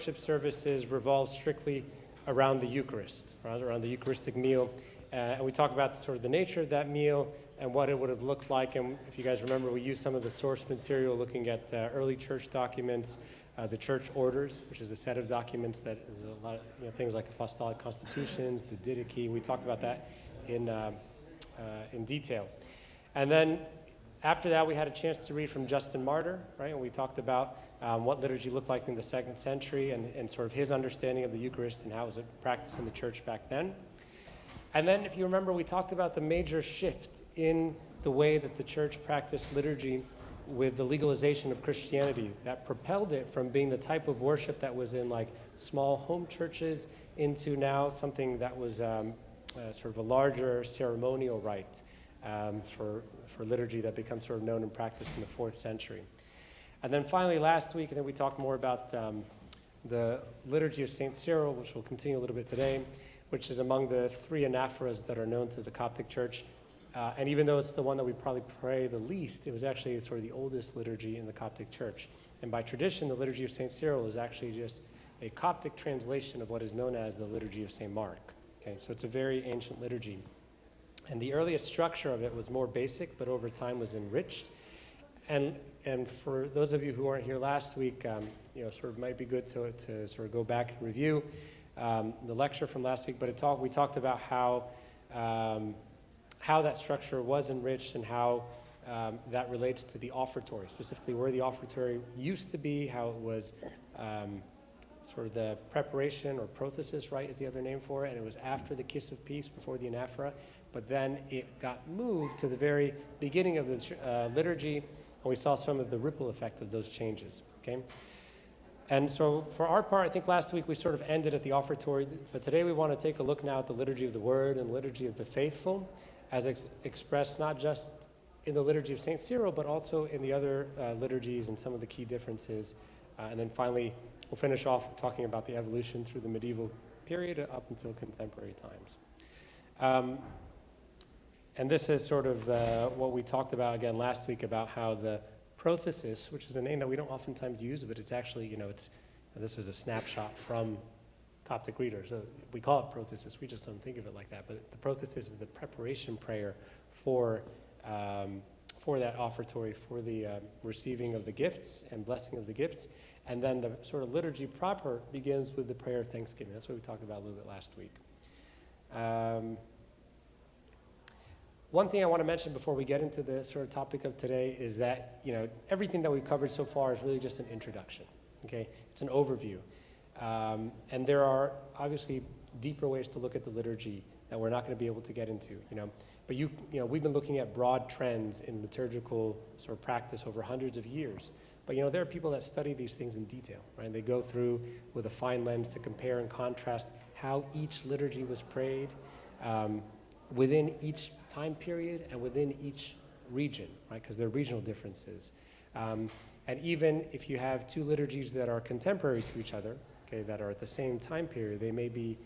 worship services revolve strictly around the Eucharist, right? Around the Eucharistic meal. And we talk about sort of the nature of that meal and what it would have looked like. And if you guys remember, we used some of the source material looking at early church documents, the church orders, which is a set of documents that is a lot of things like apostolic constitutions, the Didache. We talked about that in detail. And then after that, we had a chance to read from Justin Martyr, right? And we talked about what liturgy looked like in the 2nd century and sort of his understanding of the Eucharist and how it was practiced in the church back then. And then, if you remember, we talked about the major shift in the way that the church practiced liturgy with the legalization of Christianity that propelled it from being the type of worship that was in like small home churches into now something that was sort of a larger ceremonial rite for liturgy that becomes sort of known and practiced in the 4th century. And then finally, last week, I think we talked more about the liturgy of St. Cyril, which we'll continue a little bit today, which is among the 3 anaphoras that are known to the Coptic Church. And even though it's the one that we probably pray the least, it was actually sort of the oldest liturgy in the Coptic Church. And by tradition, the liturgy of St. Cyril is actually just a Coptic translation of what is known as the liturgy of St. Mark. Okay, so it's a very ancient liturgy. And the earliest structure of it was more basic, but over time was enriched. And for those of you who weren't here last week, sort of might be good to sort of go back and review the lecture from last week. But we talked about how that structure was enriched and how that relates to the offertory, specifically where the offertory used to be, how it was sort of the preparation or prothesis, right, is the other name for it, and it was after the kiss of peace, before the anaphora, but then it got moved to the very beginning of the liturgy, and we saw some of the ripple effect of those changes, okay? And so for our part, I think last week we sort of ended at the offertory, but today we want to take a look now at the liturgy of the Word and liturgy of the faithful, as expressed not just in the liturgy of St. Cyril, but also in the other liturgies and some of the key differences. And then finally, we'll finish off talking about the evolution through the medieval period up until contemporary times. And this is sort of what we talked about again last week about how the prothesis, which is a name that we don't oftentimes use, but it's actually, this is a snapshot from Coptic readers. So we call it prothesis, we just don't think of it like that. But the prothesis is the preparation prayer for that offertory, for the receiving of the gifts and blessing of the gifts. And then the sort of liturgy proper begins with the prayer of thanksgiving. That's what we talked about a little bit last week. One thing I want to mention before we get into the sort of topic of today is that, everything that we've covered so far is really just an introduction, okay? It's an overview. And there are obviously deeper ways to look at the liturgy that we're not going to be able to get into, But we've been looking at broad trends in liturgical sort of practice over hundreds of years. But there are people that study these things in detail, right? They go through with a fine lens to compare and contrast how each liturgy was prayed within each time period and within each region, right? Because there are regional differences. And even if you have 2 liturgies that are contemporary to each other, okay, that are at the same time period, they may be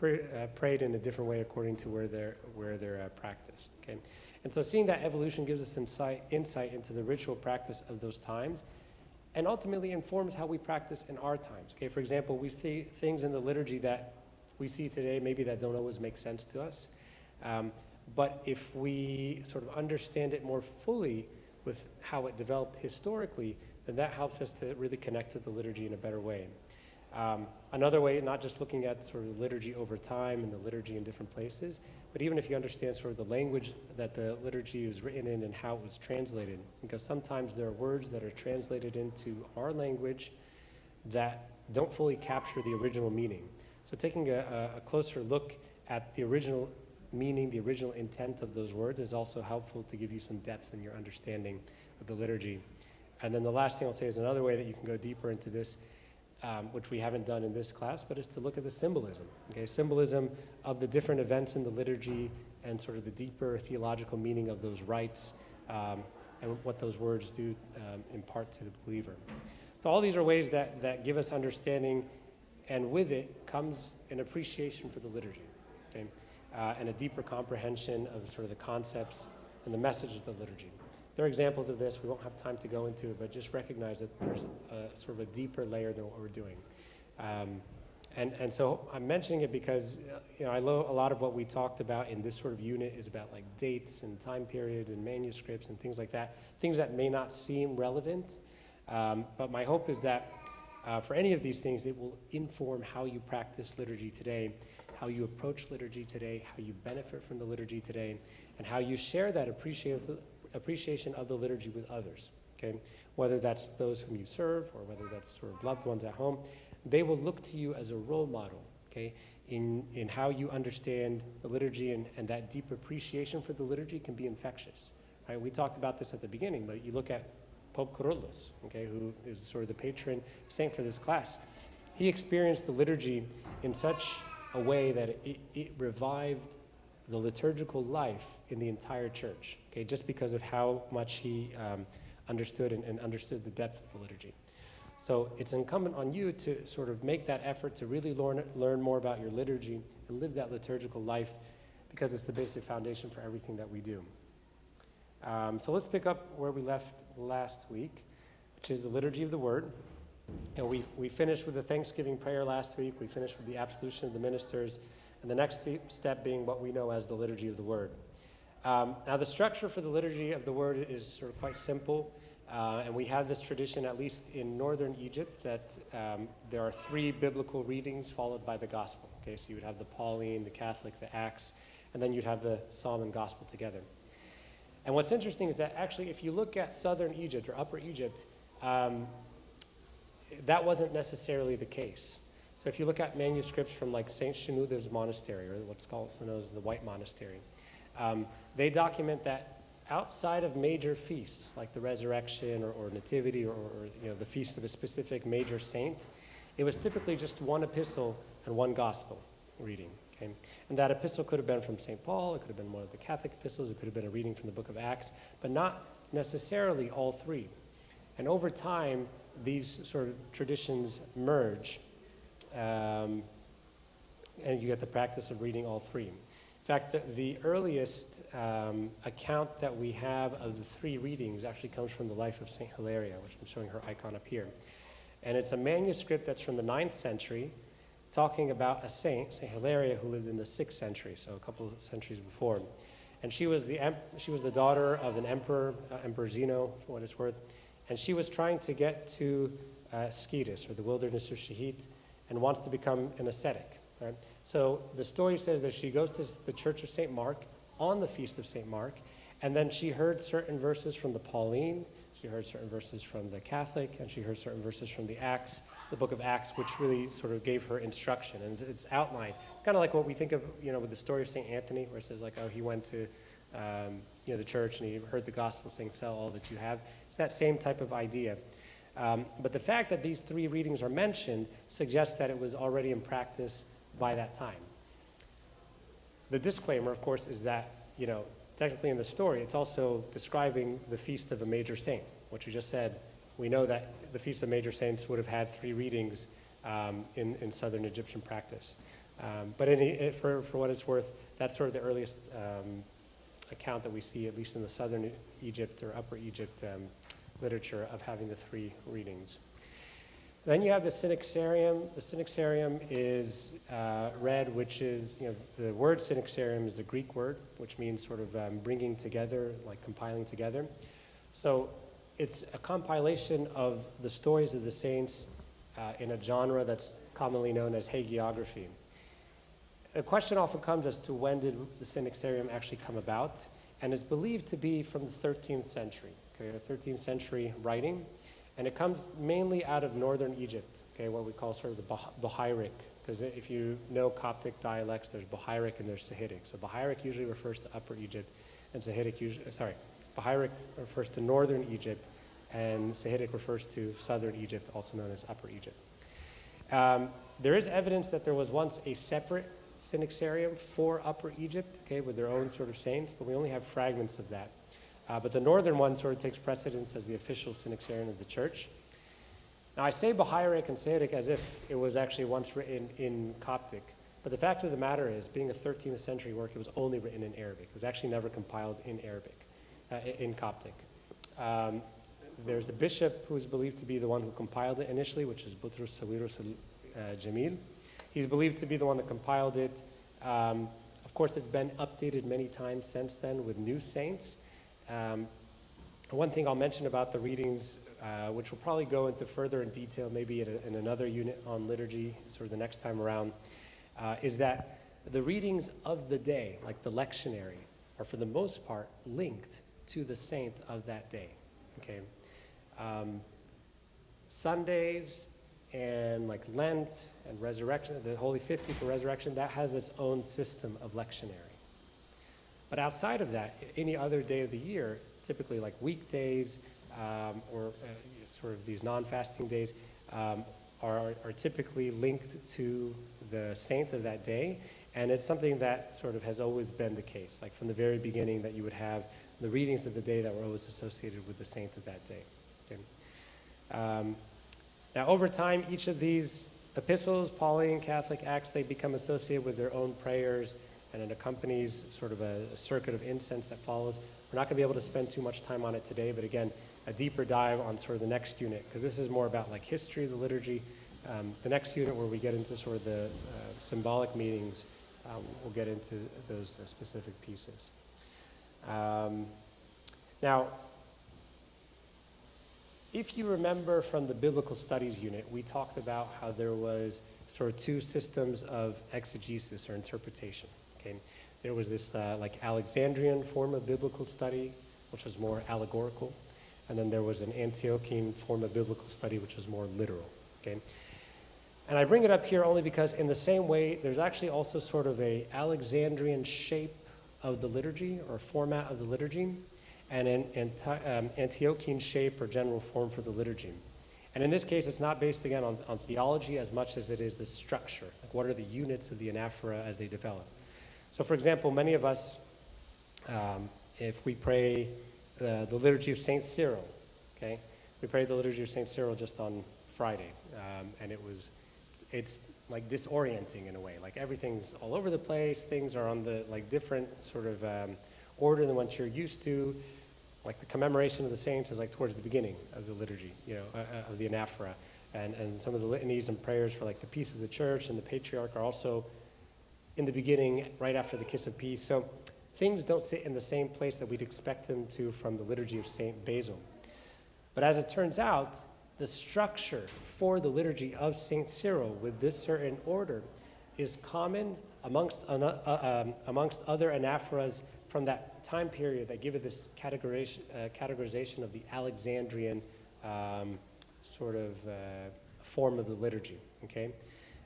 prayed in a different way according to where they're practiced. Okay, and so seeing that evolution gives us insight into the ritual practice of those times, and ultimately informs how we practice in our times. Okay, for example, we see things in the liturgy that we see today maybe that don't always make sense to us, but if we sort of understand it more fully with how it developed historically, then that helps us to really connect to the liturgy in a better way. Another way, not just looking at sort of the liturgy over time and the liturgy in different places, but even if you understand sort of the language that the liturgy was written in and how it was translated, because sometimes there are words that are translated into our language that don't fully capture the original meaning. So taking a closer look at the original meaning, the original intent of those words is also helpful to give you some depth in your understanding of the liturgy. And then the last thing I'll say is another way that you can go deeper into this, which we haven't done in this class, but is to look at the symbolism. Okay, symbolism of the different events in the liturgy and sort of the deeper theological meaning of those rites and what those words do impart to the believer. So all these are ways that give us understanding, and with it comes an appreciation for the liturgy, and a deeper comprehension of sort of the concepts and the message of the liturgy. There are examples of this. We won't have time to go into it, but just recognize that there's sort of a deeper layer than what we're doing. And so I'm mentioning it because I know a lot of what we talked about in this sort of unit is about like dates and time periods and manuscripts and things like that, things that may not seem relevant. But my hope is that for any of these things, it will inform how you practice liturgy today, how you approach liturgy today, how you benefit from the liturgy today, and how you share that appreciation of the liturgy with others, okay? Whether that's those whom you serve or whether that's sort of loved ones at home, they will look to you as a role model, okay? In how you understand the liturgy, and that deep appreciation for the liturgy can be infectious, right? We talked about this at the beginning, but you look at Pope Kyrillos, okay, who is sort of the patron saint for this class. He experienced the liturgy in such a way that it revived the liturgical life in the entire church, okay, just because of how much he understood and understood the depth of the liturgy. So it's incumbent on you to sort of make that effort to really learn more about your liturgy and live that liturgical life, because it's the basic foundation for everything that we do. So let's pick up where we left last week, which is the liturgy of the word. We finished with the Thanksgiving prayer last week. We finished with the absolution of the ministers, and the next step being what we know as the liturgy of the word. Now the structure for the liturgy of the word is sort of quite simple, and we have this tradition, at least in northern Egypt, that there are 3 biblical readings followed by the gospel. Okay, so you would have the Pauline, the Catholic, the Acts, and then you'd have the Psalm and gospel together. And what's interesting is that actually, if you look at southern Egypt or upper Egypt, that wasn't necessarily the case. So if you look at manuscripts from like Saint Shenouda's monastery, or what's also known as the White Monastery, they document that outside of major feasts like the Resurrection or Nativity or the feast of a specific major saint, it was typically just one epistle and one gospel reading. Okay? And that epistle could have been from St. Paul, it could have been one of the Catholic epistles, it could have been a reading from the book of Acts, but not necessarily all 3. And over time, these sort of traditions merge, and you get the practice of reading all 3. In fact, the earliest account that we have of the 3 readings actually comes from the life of St. Hilaria, which I'm showing her icon up here. And it's a manuscript that's from the 9th century, talking about a saint, St. Hilaria, who lived in the 6th century, so a couple of centuries before. And she was the daughter of an emperor, Emperor Zeno, for what it's worth, and she was trying to get to Scetis, or the wilderness of Shehit, and wants to become an ascetic. Right? So the story says that she goes to the Church of St. Mark on the Feast of St. Mark, and then she heard certain verses from the Pauline, she heard certain verses from the Catholic, and she heard certain verses from the Acts, the book of Acts, which really sort of gave her instruction, and it's outlined. It's kind of like what we think of, with the story of St. Anthony, where it says like, oh, he went to, the church and he heard the gospel saying, sell all that you have. It's that same type of idea. But the fact that these 3 readings are mentioned suggests that it was already in practice by that time. The disclaimer, of course, is that, technically in the story, it's also describing the feast of a major saint, which we just said. We know that the Feast of Major Saints would have had 3 readings in southern Egyptian practice. But for what it's worth, that's sort of the earliest account that we see, at least in the southern Egypt or upper Egypt literature, of having the 3 readings. Then you have the Synaxarium. The Synaxarium is read, which is, the word Synaxarium is a Greek word, which means sort of bringing together, like compiling together. So it's a compilation of the stories of the saints in a genre that's commonly known as hagiography. The question often comes as to when did the Synaxarium actually come about, and is believed to be from the 13th century, okay, a 13th century writing, and it comes mainly out of northern Egypt, okay, what we call sort of the Bahiric, because if you know Coptic dialects, there's Bahiric and there's Sahidic. So Bahiric usually refers to Upper Egypt, and Bahiric refers to northern Egypt, and Sahidic refers to southern Egypt, also known as Upper Egypt. There is evidence that there was once a separate Synaxarium for Upper Egypt, okay, with their own sort of saints, but we only have fragments of that. But the northern one sort of takes precedence as the official Synaxarium of the church. Now I say Bahiric and Sahidic as if it was actually once written in Coptic, but the fact of the matter is, being a 13th century work, it was only written in Arabic. It was actually never compiled in Arabic, in Coptic. There's a bishop who is believed to be the one who compiled it initially, which is Butrus Sawirus Jamil. He's believed to be the one that compiled it. Of course, it's been updated many times since then with new saints. One thing I'll mention about the readings, which we'll probably go into further in detail, maybe in another unit on liturgy, sort of the next time around, is that the readings of the day, like the lectionary, are for the most part linked to the saint of that day. Okay, Sundays and like Lent and Resurrection, the Holy 50 for Resurrection, that has its own system of lectionary. But outside of that, any other day of the year, typically like weekdays or sort of these non-fasting days, are typically linked to the saint of that day. And it's something that sort of has always been the case, like from the very beginning, that you would have the readings of the day that were always associated with the saint of that day. Okay. Now, over time, each of these epistles, Pauline, Catholic, Acts, they become associated with their own prayers, and it accompanies sort of a circuit of incense that follows. We're not going to be able to spend too much time on it today, but again, a deeper dive on sort of the next unit, because this is more about like history of the liturgy. The next unit, where we get into sort of the symbolic meanings, we'll get into those specific pieces. Now, if you remember from the biblical studies unit, we talked about how there was sort of two systems of exegesis or interpretation. Okay, there was this like Alexandrian form of biblical study, which was more allegorical, and then there was an Antiochian form of biblical study, which was more literal. Okay, and I bring it up here only because in the same way, there's actually also sort of a Alexandrian shape of the liturgy or format of the liturgy, and an Antiochian shape or general form for the liturgy. And in this case, it's not based, again, on theology as much as it is the structure. Like, what are the units of the anaphora as they develop? So, for example, many of us, if we pray the liturgy of St. Cyril, okay? We prayed the liturgy of St. Cyril just on Friday, and it's like disorienting in a way. Like, everything's all over the place. Things are on the, like, different sort of order than what you're used to. Like, the commemoration of the saints is like towards the beginning of the liturgy, you know, of the anaphora. And some of the litanies and prayers for like the peace of the church and the patriarch are also in the beginning, right after the kiss of peace. So things don't sit in the same place that we'd expect them to from the liturgy of St. Basil. But as it turns out, the structure for the liturgy of St. Cyril with this certain order is common amongst other anaphoras from that time period that give it this categorization of the Alexandrian sort of form of the liturgy, okay?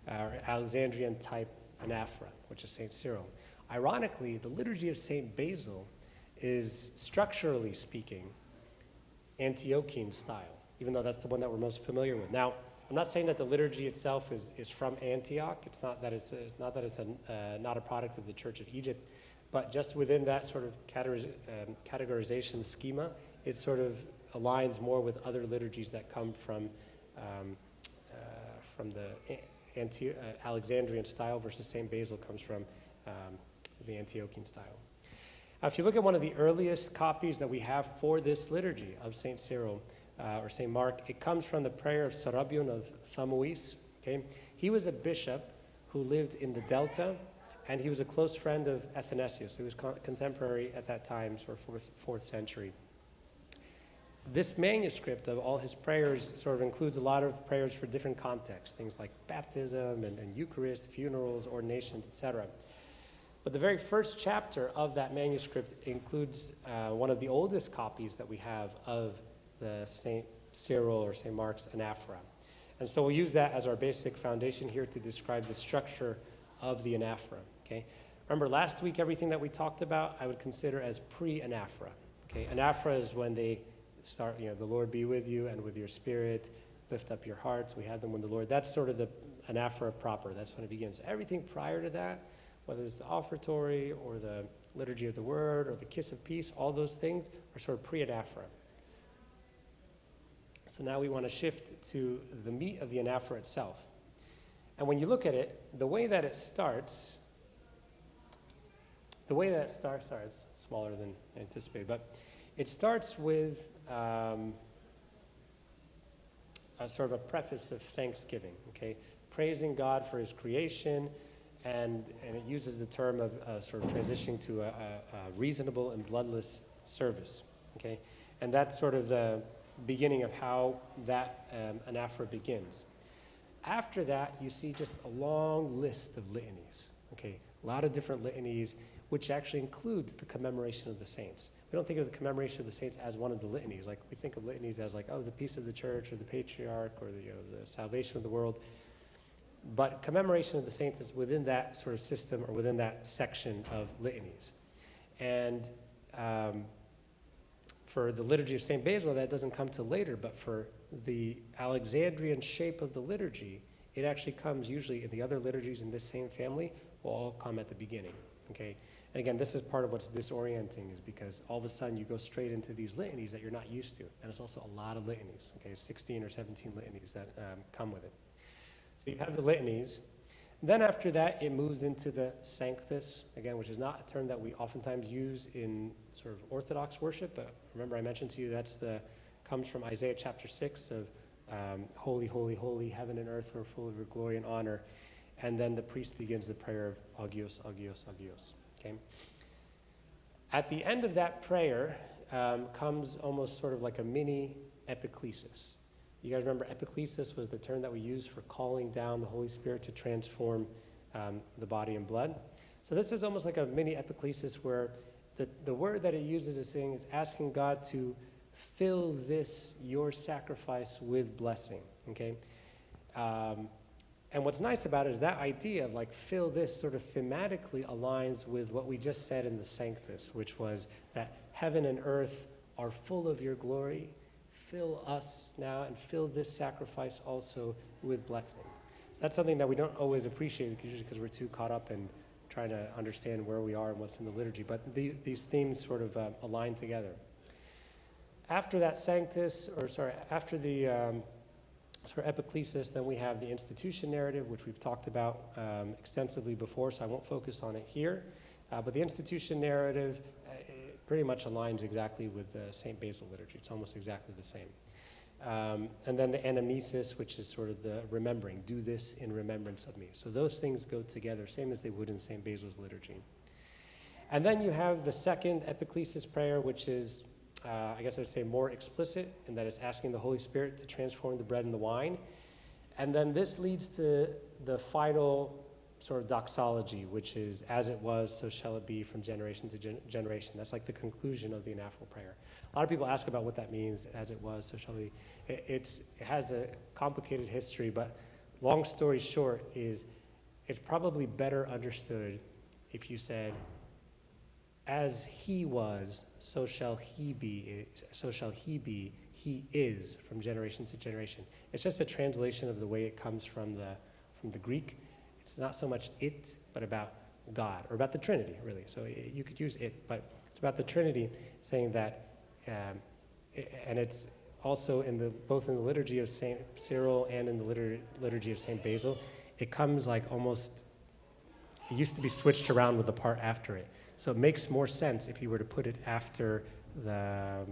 Or Alexandrian type anaphora, which is St. Cyril. Ironically, the liturgy of St. Basil is, structurally speaking, Antiochian style, even though that's the one that we're most familiar with. Now, I'm not saying that the liturgy itself is from Antioch. It's not that it's not a product of the Church of Egypt. But just within that sort of categorization schema, it sort of aligns more with other liturgies that come from the Alexandrian style versus St. Basil comes from the Antiochian style. Now, if you look at one of the earliest copies that we have for this liturgy of St. Cyril or St. Mark, it comes from the prayer of Sarabion of Thamuis. Okay? He was a bishop who lived in the Delta, and he was a close friend of Athanasius, who was contemporary at that time, sort of 4th century. This manuscript of all his prayers sort of includes a lot of prayers for different contexts, things like baptism and Eucharist, funerals, ordinations, etc. But the very first chapter of that manuscript includes one of the oldest copies that we have of the St. Cyril or St. Mark's anaphora. And so we'll use that as our basic foundation here to describe the structure of the anaphora. Okay. Remember last week, everything that we talked about, I would consider as pre-anaphora. Okay. Anaphora is when they start, you know, the Lord be with you and with your spirit, lift up your hearts. We have them with the Lord. That's sort of the anaphora proper. That's when it begins. Everything prior to that, whether it's the offertory or the liturgy of the word or the kiss of peace, all those things are sort of pre-anaphora. So now we want to shift to the meat of the anaphora itself. And when you look at it, the way that it starts, sorry, it's smaller than anticipated, but it starts with a sort of a preface of thanksgiving, okay? Praising God for his creation, and it uses the term of sort of transitioning to a reasonable and bloodless service, okay? And that's sort of the beginning of how that anaphora begins. After that, you see just a long list of litanies, okay? A lot of different litanies, which actually includes the commemoration of the saints. We don't think of the commemoration of the saints as one of the litanies. Like, we think of litanies as like, oh, the peace of the church, or the patriarch, or the salvation of the world. But commemoration of the saints is within that sort of system, or within that section of litanies. And for the liturgy of St. Basil, that doesn't come till later, but for the Alexandrian shape of the liturgy, it actually comes usually in the other liturgies in this same family, will all come at the beginning, okay? And again, this is part of what's disorienting, is because all of a sudden you go straight into these litanies that you're not used to. And it's also a lot of litanies, okay? 16 or 17 litanies that come with it. So you have the litanies. Then after that, it moves into the Sanctus, again, which is not a term that we oftentimes use in sort of Orthodox worship, but remember I mentioned to you comes from Isaiah chapter 6 of holy, holy, holy, heaven and earth are full of your glory and honor. And then the priest begins the prayer of Agios, Agios, Agios, okay? At the end of that prayer comes almost sort of like a mini epiclesis. You guys remember epiclesis was the term that we used for calling down the Holy Spirit to transform the body and blood. So this is almost like a mini epiclesis, where the word that it uses is saying is asking God to fill this, your sacrifice, with blessing, okay? And what's nice about it is that idea of like fill this sort of thematically aligns with what we just said in the Sanctus, which was that heaven and earth are full of your glory. Fill us now, and fill this sacrifice also with blessing. So that's something that we don't always appreciate, usually because we're too caught up in trying to understand where we are and what's in the liturgy. But these themes sort of align together. After that Sanctus, after the sort of epiclesis, then we have the institution narrative, which we've talked about extensively before, so I won't focus on it here. But the institution narrative pretty much aligns exactly with the St. Basil liturgy. It's almost exactly the same. And then the anamnesis, which is sort of the remembering, do this in remembrance of me. So those things go together, same as they would in St. Basil's liturgy. And then you have the second epiclesis prayer, which is, I guess I would say, more explicit, in that it's asking the Holy Spirit to transform the bread and the wine. And then this leads to the final sort of doxology, which is, as it was, so shall it be from generation to generation. That's like the conclusion of the anaphora prayer. A lot of people ask about what that means, as it was, so shall it be. It has a complicated history, but long story short is it's probably better understood if you said, as he was, so shall he be, he is from generation to generation. It's just a translation of the way it comes from the Greek. It's not so much it, but about God, or about the Trinity, really. So you could use it, but it's about the Trinity, saying that, and it's also both in the liturgy of St. Cyril and in the liturgy of St. Basil, it comes like almost, it used to be switched around with the part after it. So it makes more sense if you were to put it after the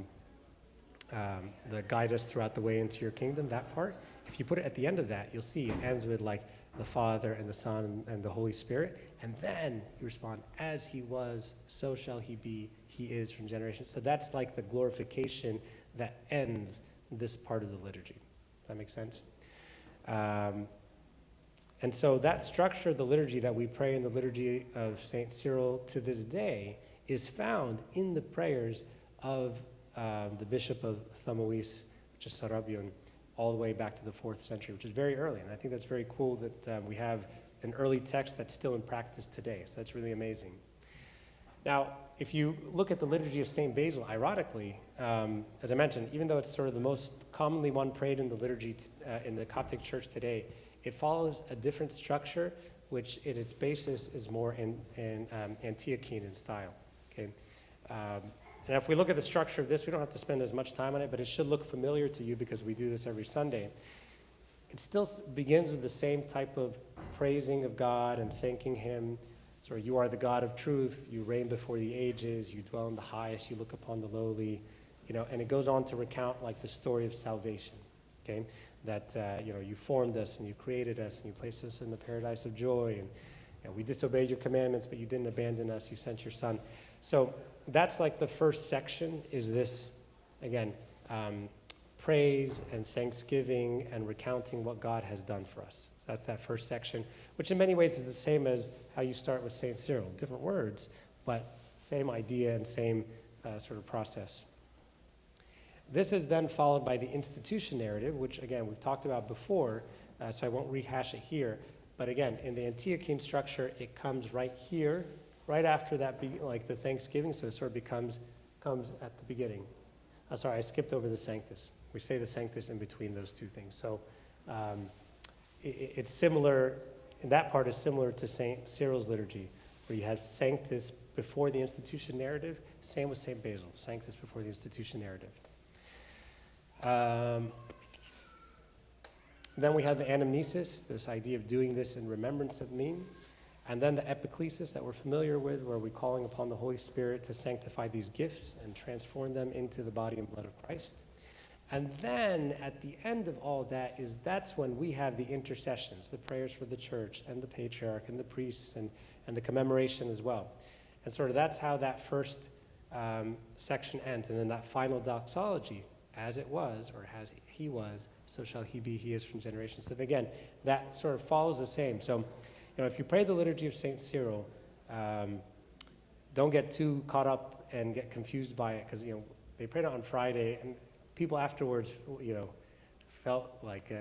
guide us throughout the way into your kingdom, that part. If you put it at the end of that, you'll see it ends with like the Father and the Son and the Holy Spirit, and then you respond, as he was, so shall he be, he is from generation. So that's like the glorification that ends this part of the liturgy. Does that make sense? And so that structure of the liturgy that we pray in the liturgy of St. Cyril to this day is found in the prayers of the Bishop of Thamois, which is Sarabion, all the way back to the 4th century, which is very early. And I think that's very cool that we have an early text that's still in practice today. So that's really amazing. Now, if you look at the liturgy of St. Basil, ironically, as I mentioned, even though it's sort of the most commonly one prayed in the liturgy in the Coptic Church today, it follows a different structure, which at its basis is more in Antiochian in style. Okay. And if we look at the structure of this, we don't have to spend as much time on it, but it should look familiar to you because we do this every Sunday. It still begins with the same type of praising of God and thanking him. So you are the God of truth, you reign before the ages, you dwell in the highest, you look upon the lowly, and it goes on to recount like the story of salvation, okay? That, you formed us and you created us and you placed us in the paradise of joy, and we disobeyed your commandments, but you didn't abandon us, you sent your son. So that's like the first section is this, again, praise and thanksgiving and recounting what God has done for us. So that's that first section, which in many ways is the same as how you start with St. Cyril. Different words, but same idea and same sort of process. This is then followed by the institution narrative, which again we've talked about before, so I won't rehash it here. But again, in the Antiochene structure, it comes right here, right after that, like the Thanksgiving, so it sort of comes at the beginning. Sorry, I skipped over the Sanctus. We say the Sanctus in between those two things. So it's similar, that part is similar to St. Cyril's liturgy, where you have Sanctus before the institution narrative. Same with St. Basil, Sanctus before the institution narrative. Then we have the anamnesis, this idea of doing this in remembrance of me. And then the epiclesis that we're familiar with, where we're calling upon the Holy Spirit to sanctify these gifts and transform them into the body and blood of Christ. And then at the end of all that that's when we have the intercessions, the prayers for the church and the patriarch and the priests and the commemoration as well. And sort of that's how that first section ends. And then that final doxology, as it was, or as he was, so shall he be, he is from generation. So again, that sort of follows the same. So, if you pray the liturgy of St. Cyril, don't get too caught up and get confused by it, because, they prayed it on Friday, and people afterwards, felt like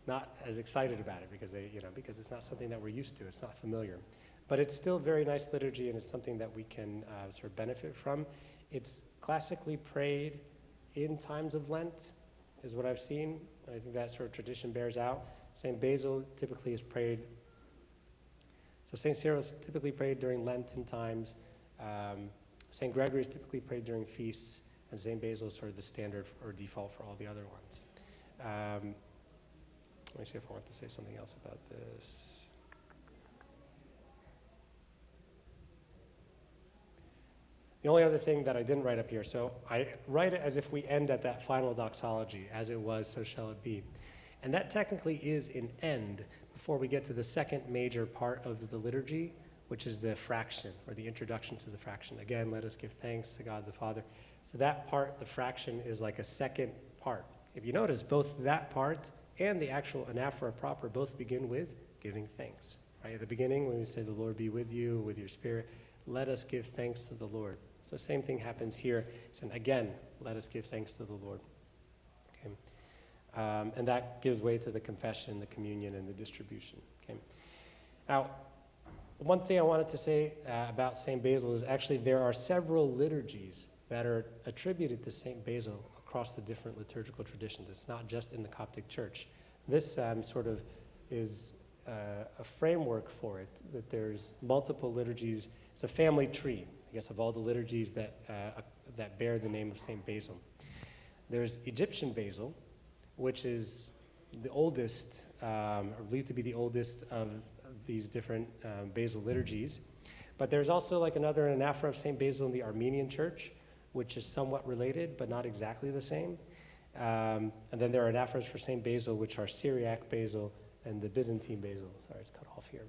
not as excited about it because because it's not something that we're used to, it's not familiar. But it's still very nice liturgy, and it's something that we can sort of benefit from. It's classically prayed in times of Lent, is what I've seen. I think that sort of tradition bears out. St. Basil typically is prayed. So St. Cyril is typically prayed during Lenten times. St. Gregory is typically prayed during feasts, and St. Basil is sort of the standard or default for all the other ones. Let me see if I want to say something else about this. The only other thing that I didn't write up here, so I write it as if we end at that final doxology, as it was, so shall it be. And that technically is an end before we get to the second major part of the liturgy, which is the fraction, or the introduction to the fraction. Again, let us give thanks to God the Father. So that part, the fraction, is like a second part. If you notice, both that part and the actual anaphora proper both begin with giving thanks. Right? At the beginning, when we say, the Lord be with you, with your spirit, let us give thanks to the Lord. So same thing happens here. So again, let us give thanks to the Lord. Okay. And that gives way to the confession, the communion, and the distribution. Okay. Now, one thing I wanted to say about St. Basil is actually there are several liturgies that are attributed to St. Basil across the different liturgical traditions. It's not just in the Coptic Church. This sort of is a framework for it, that there's multiple liturgies. It's a family tree, I guess, of all the liturgies that bear the name of St. Basil. There's Egyptian Basil, which is the oldest, or believed to be the oldest of these different Basil liturgies. But there's also like another anaphora of St. Basil in the Armenian Church, which is somewhat related, but not exactly the same. And then there are anaphoras for St. Basil, which are Syriac Basil and the Byzantine Basil. Sorry, it's cut off here.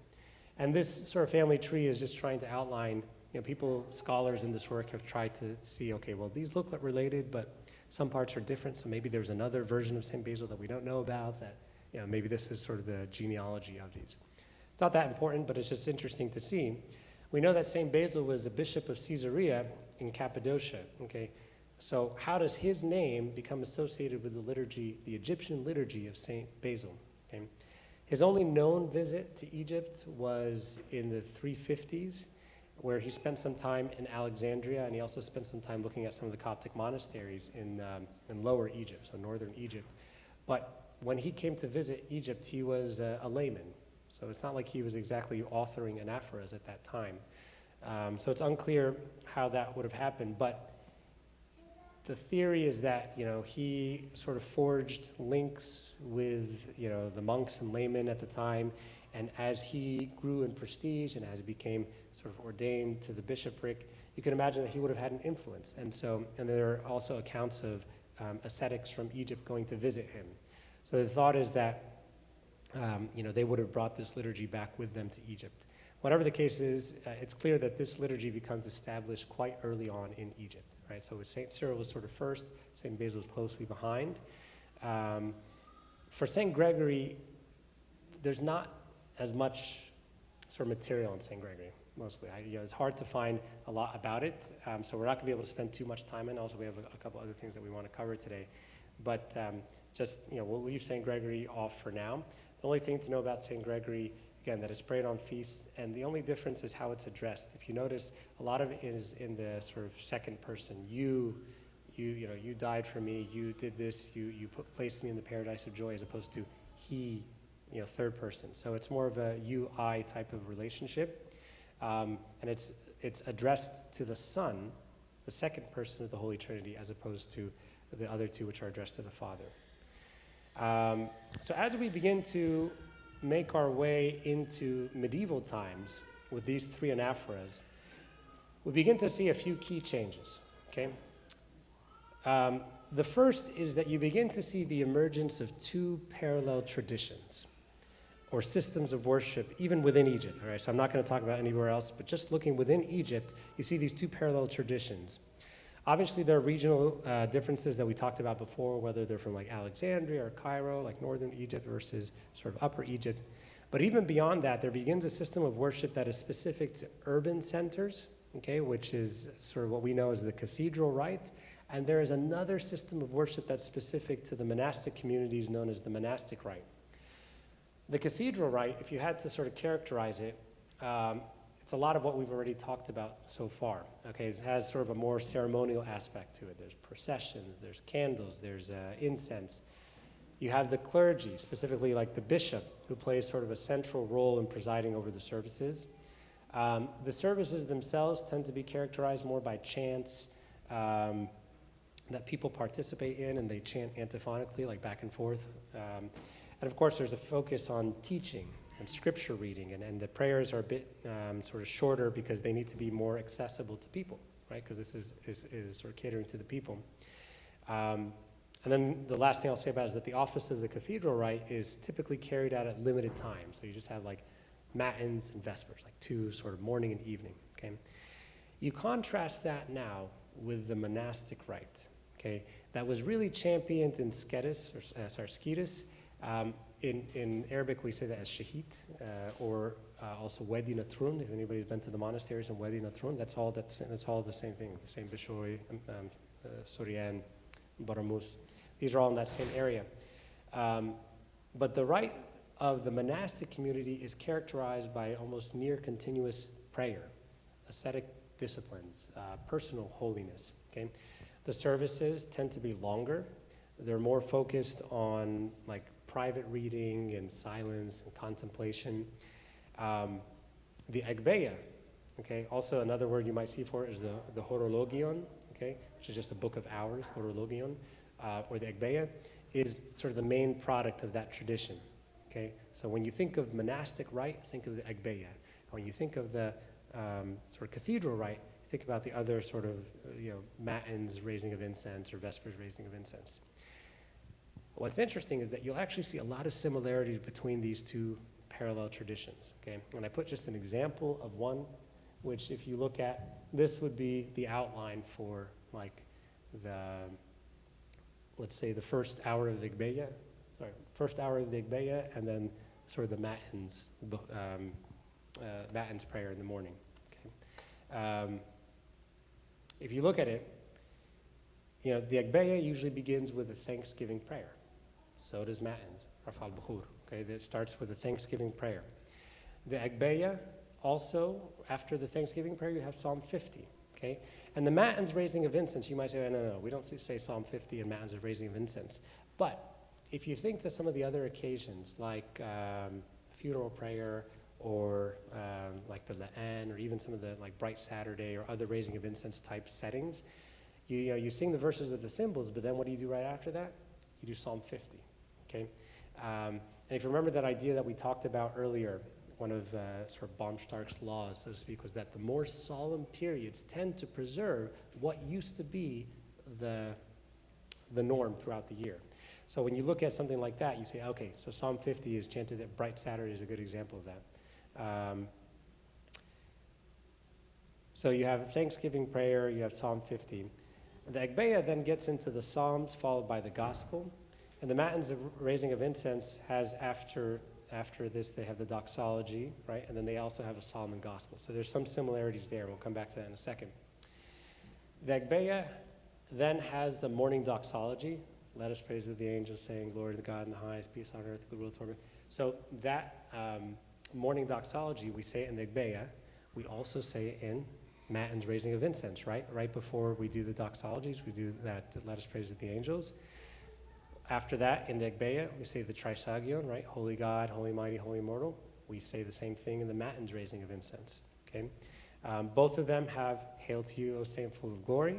And this sort of family tree is just trying to outline, scholars in this work have tried to see, okay, well, these look like related, but some parts are different, so maybe there's another version of St. Basil that we don't know about, that, maybe this is sort of the genealogy of these. It's not that important, but it's just interesting to see. We know that St. Basil was a bishop of Caesarea in Cappadocia, okay? So how does his name become associated with the liturgy, the Egyptian liturgy of St. Basil, okay? His only known visit to Egypt was in the 350s, where he spent some time in Alexandria, and he also spent some time looking at some of the Coptic monasteries in Lower Egypt, so northern Egypt. But when he came to visit Egypt, he was a layman. So it's not like he was exactly authoring anaphoras at that time. So it's unclear how that would have happened, but the theory is that, he sort of forged links with, the monks and laymen at the time, and as he grew in prestige and as he became sort of ordained to the bishopric, you can imagine that he would have had an influence. And there are also accounts of ascetics from Egypt going to visit him. So the thought is that they would have brought this liturgy back with them to Egypt. Whatever the case is, it's clear that this liturgy becomes established quite early on in Egypt, right? So St. Cyril was sort of first, St. Basil was closely behind. For St. Gregory, there's not as much sort of material on St. Gregory, mostly. It's hard to find a lot about it, so we're not going to be able to spend too much time in. Also, we have a couple other things that we want to cover today. But we'll leave St. Gregory off for now. The only thing to know about St. Gregory, again, that is prayed on feasts, and the only difference is how it's addressed. If you notice, a lot of it is in the sort of second person. You died for me, you did this, you placed me in the paradise of joy, as opposed to he, third person. So it's more of a you-I type of relationship. And it's addressed to the Son, the second person of the Holy Trinity, as opposed to the other two, which are addressed to the Father. So as we begin to make our way into medieval times with these three anaphoras, we begin to see a few key changes, okay? The first is that you begin to see the emergence of two parallel traditions or systems of worship, even within Egypt, all right? So I'm not going to talk about anywhere else, but just looking within Egypt, you see these two parallel traditions. Obviously, there are regional differences that we talked about before, whether they're from like Alexandria or Cairo, like northern Egypt versus sort of upper Egypt. But even beyond that, there begins a system of worship that is specific to urban centers, okay, which is sort of what we know as the cathedral rite. And there is another system of worship that's specific to the monastic communities known as the monastic rite. The cathedral rite, if you had to sort of characterize it, it's a lot of what we've already talked about so far. Okay, it has sort of a more ceremonial aspect to it. There's processions, there's candles, there's incense. You have the clergy, specifically like the bishop, who plays sort of a central role in presiding over the services. The services themselves tend to be characterized more by chants that people participate in, and they chant antiphonically, like back and forth. And of course, there's a focus on teaching and scripture reading, and the prayers are a bit sort of shorter because they need to be more accessible to people, right? Because this is sort of catering to the people. And then the last thing I'll say about it is that the office of the cathedral rite is typically carried out at limited times. So you just have like matins and vespers, like two sort of morning and evening, okay? You contrast that now with the monastic rite, okay? That was really championed in Skedis, or Skedis. In Arabic, we say that as shahit, or also Wadi Natrun. If anybody's been to the monasteries in Wadi Natrun, that's all the same thing. The same Bishoy, Suryan, Baramus. These are all in that same area. But the rite of the monastic community is characterized by almost near continuous prayer, ascetic disciplines, personal holiness. Okay, the services tend to be longer. They're more focused on like private reading and silence and contemplation. The Agbeya, okay, also another word you might see for it is the Horologion, okay, which is just a book of hours, Horologion, or the Agbeya, is sort of the main product of that tradition, okay? So when you think of monastic rite, think of the Agbeya. When you think of the sort of cathedral rite, think about the other sort of, matins, raising of incense, or vespers, raising of incense. What's interesting is that you'll actually see a lot of similarities between these two parallel traditions, okay? And I put just an example of one, which if you look at, this would be the outline for like let's say the first hour of the Agbeya, and then sort of the matins, matins prayer in the morning, okay? If you look at it, the Agbeya usually begins with a thanksgiving prayer. So does Matins, Rafal Bukhur, okay? That starts with a thanksgiving prayer. The Agbeya, also, after the thanksgiving prayer, you have Psalm 50, okay? And the Matins raising of incense, you might say, no, we don't say Psalm 50 and Matins of raising of incense. But if you think to some of the other occasions, like funeral prayer, or like the La'an, or even some of the like Bright Saturday, or other raising of incense type settings, you sing the verses of the symbols, but then what do you do right after that? You do Psalm 50, okay? And if you remember that idea that we talked about earlier, one of sort of Baumstark's laws, so to speak, was that the more solemn periods tend to preserve what used to be the norm throughout the year. So when you look at something like that, you say, okay, so Psalm 50 is chanted at Bright Saturday is a good example of that. So you have Thanksgiving prayer, you have Psalm 50. The Agbeya then gets into the Psalms, followed by the Gospel. And the Matins of raising of incense has after this, they have the doxology, right? And then they also have a Psalm and Gospel. So there's some similarities there. We'll come back to that in a second. The Agbeya then has the morning doxology. Let us praise the angels, saying, glory to God in the highest, peace on earth, goodwill toward men. So that morning doxology, we say it in the Agbeya. We also say it in Matins raising of incense, right? Right before we do the doxologies, we do that, let us praise the angels. After that, in the Agbeya, we say the Trisagion, right? Holy God, holy mighty, holy immortal. We say the same thing in the Matins raising of incense, okay? Both of them have Hail to you, O Saint full of glory.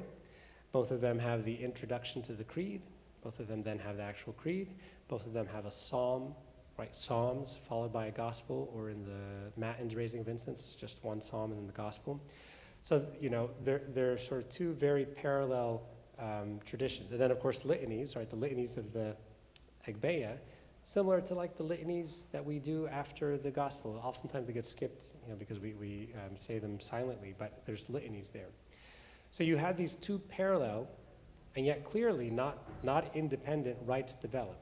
Both of them have the introduction to the creed. Both of them then have the actual creed. Both of them have a psalm, right? Psalms followed by a gospel, or in the Matins raising of incense, it's just one psalm and then the gospel. So, you know, they're sort of two very parallel traditions. And then, of course, litanies, right? The litanies of the Agbeya, similar to like the litanies that we do after the gospel. Oftentimes they get skipped, you know, because we say them silently, but there's litanies there. So you have these two parallel, and yet clearly not independent rites develop.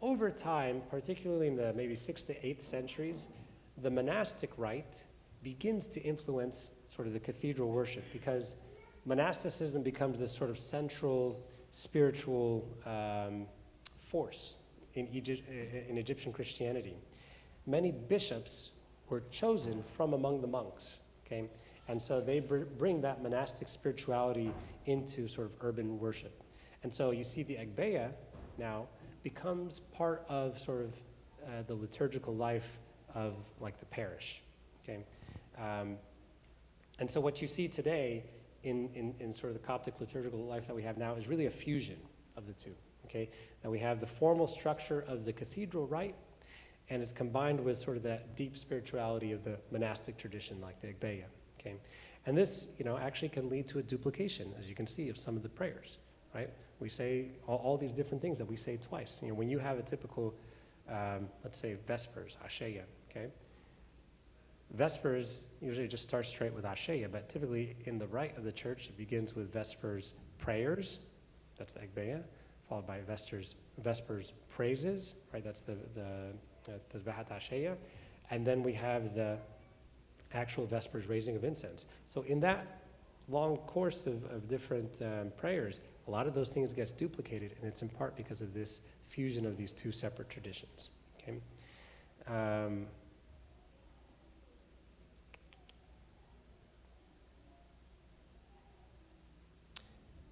Over time, particularly in the maybe 6th to 8th centuries, the monastic rite begins to influence sort of the cathedral worship, because monasticism becomes this sort of central spiritual force in Egyptian Christianity. Many bishops were chosen from among the monks, okay? And so they bring that monastic spirituality into sort of urban worship. And so you see the Agbeya now becomes part of sort of the liturgical life of like the parish, okay? And so what you see today in sort of the Coptic liturgical life that we have now is really a fusion of the two, okay? Now we have the formal structure of the cathedral rite, and it's combined with sort of that deep spirituality of the monastic tradition like the Agbeya, okay? And this, you know, actually can lead to a duplication, as you can see, of some of the prayers, right? We say all these different things that we say twice. You know, when you have a typical, let's say Vespers, Asheya, okay? Vespers usually just starts straight with Asheya, but typically in the rite of the church, it begins with Vespers prayers, that's the Agbeya, followed by Vespers praises, right? That's the Tazbehat Asheya, and then we have the actual Vespers raising of incense. So in that long course of different prayers, a lot of those things gets duplicated, and it's in part because of this fusion of these two separate traditions, okay?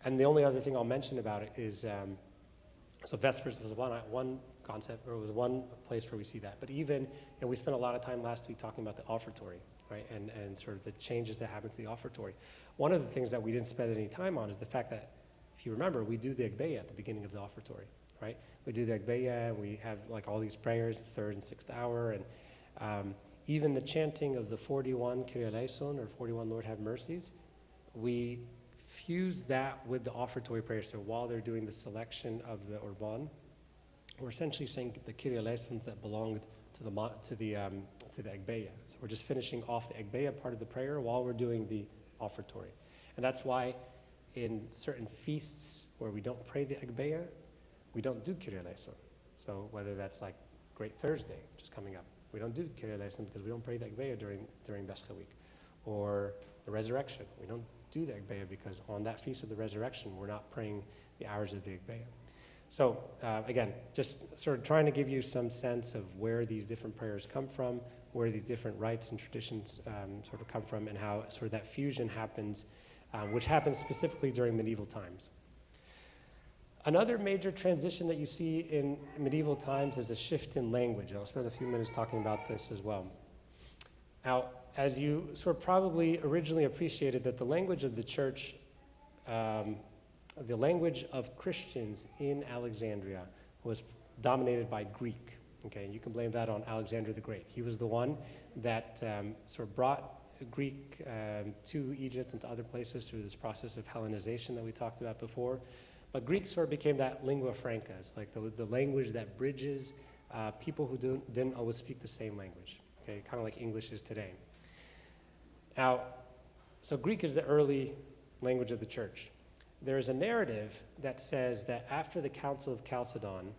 And the only other thing I'll mention about it is, so Vespers was one concept, or was one place where we see that. But even, and we spent a lot of time last week talking about the offertory, right? And sort of the changes that happen to the offertory. One of the things that we didn't spend any time on is the fact that, if you remember, we do the Agbeya at the beginning of the offertory, right? We do the Agbeya, and we have like all these prayers, the 3rd and 6th hour, and even the chanting of the 41 Kyrie eleison, or 41 Lord have mercies, we fuse that with the offertory prayer. So while they're doing the selection of the Orban, we're essentially saying the Kyrie eleisons that belonged to the Agbeya. So we're just finishing off the Agbeya part of the prayer while we're doing the offertory. And that's why in certain feasts where we don't pray the Agbeya, we don't do Kyrie eleison. So whether that's like Great Thursday, which is coming up, we don't do Kyrie eleison because we don't pray the Agbeya during Bescha week. Or the resurrection, we don't do the Agbeya because on that feast of the resurrection, we're not praying the hours of the Agbeya. So again, just sort of trying to give you some sense of where these different prayers come from, where these different rites and traditions sort of come from, and how sort of that fusion happens, which happens specifically during medieval times. Another major transition that you see in medieval times is a shift in language. And I'll spend a few minutes talking about this as well. Now, as you sort of probably originally appreciated, that the language of the church, the language of Christians in Alexandria was dominated by Greek. Okay, and you can blame that on Alexander the Great. He was the one that sort of brought Greek to Egypt and to other places through this process of Hellenization that we talked about before. But Greek sort of became that lingua franca. It's like the language that bridges people who didn't always speak the same language. Okay, kind of like English is today. Now, so Greek is the early language of the church. There is a narrative that says that after the Council of Chalcedon,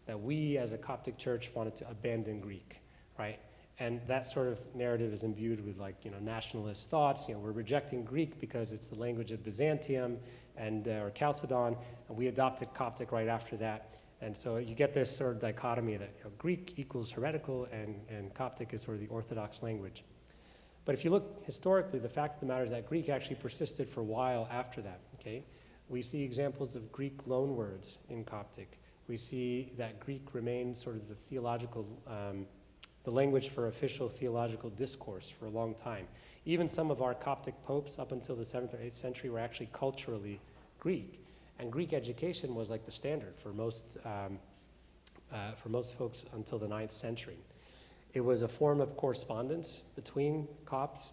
that we as a Coptic church wanted to abandon Greek, right? And that sort of narrative is imbued with nationalist thoughts. We're rejecting Greek because it's the language of Byzantium and or Chalcedon, and we adopted Coptic right after that. And so you get this sort of dichotomy that Greek equals heretical and Coptic is sort of the Orthodox language. But if you look historically, the fact of the matter is that Greek actually persisted for a while after that, okay? We see examples of Greek loanwords in Coptic. We see that Greek remains sort of the theological, the language for official theological discourse for a long time. Even some of our Coptic popes up until the 7th or 8th century were actually culturally Greek. And Greek education was like the standard for most folks until the 9th century. It was a form of correspondence between Copts,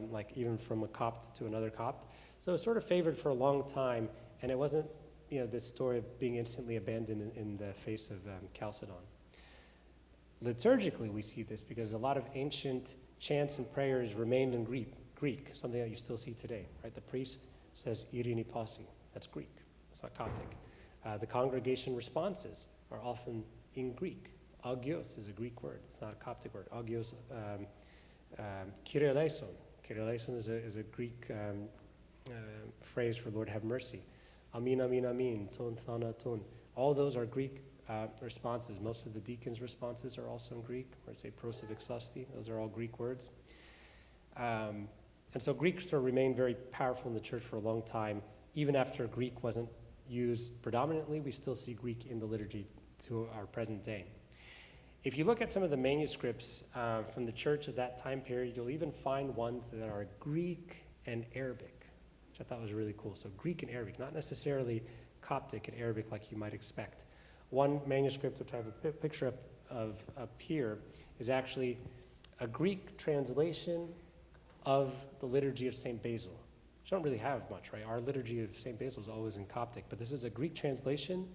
like even from a Copt to another Copt. So it was sort of favored for a long time, and it wasn't this story of being instantly abandoned in the face of Chalcedon. Liturgically, we see this because a lot of ancient chants and prayers remained in Greek, something that you still see today, right? The priest says Irini Pasi, that's Greek, it's not Coptic. The congregation responses are often in Greek. Agios is a Greek word, it's not a Coptic word. Agios, Kyrie eleison. Kyrie eleison is a Greek phrase for Lord have mercy. Amin, amin, amin, ton, thana, ton. All those are Greek responses. Most of the deacons' responses are also in Greek, or say prosevixasti. Those are all Greek words. And so Greek sort of remained very powerful in the church for a long time. Even after Greek wasn't used predominantly, we still see Greek in the liturgy to our present day. If you look at some of the manuscripts from the church of that time period, you'll even find ones that are Greek and Arabic, which I thought was really cool. So Greek and Arabic, not necessarily Coptic and Arabic like you might expect. One manuscript, which I have a picture of up here, is actually a Greek translation of the liturgy of St. Basil, which don't really have much, right? Our liturgy of St. Basil is always in Coptic, but this is a Greek translation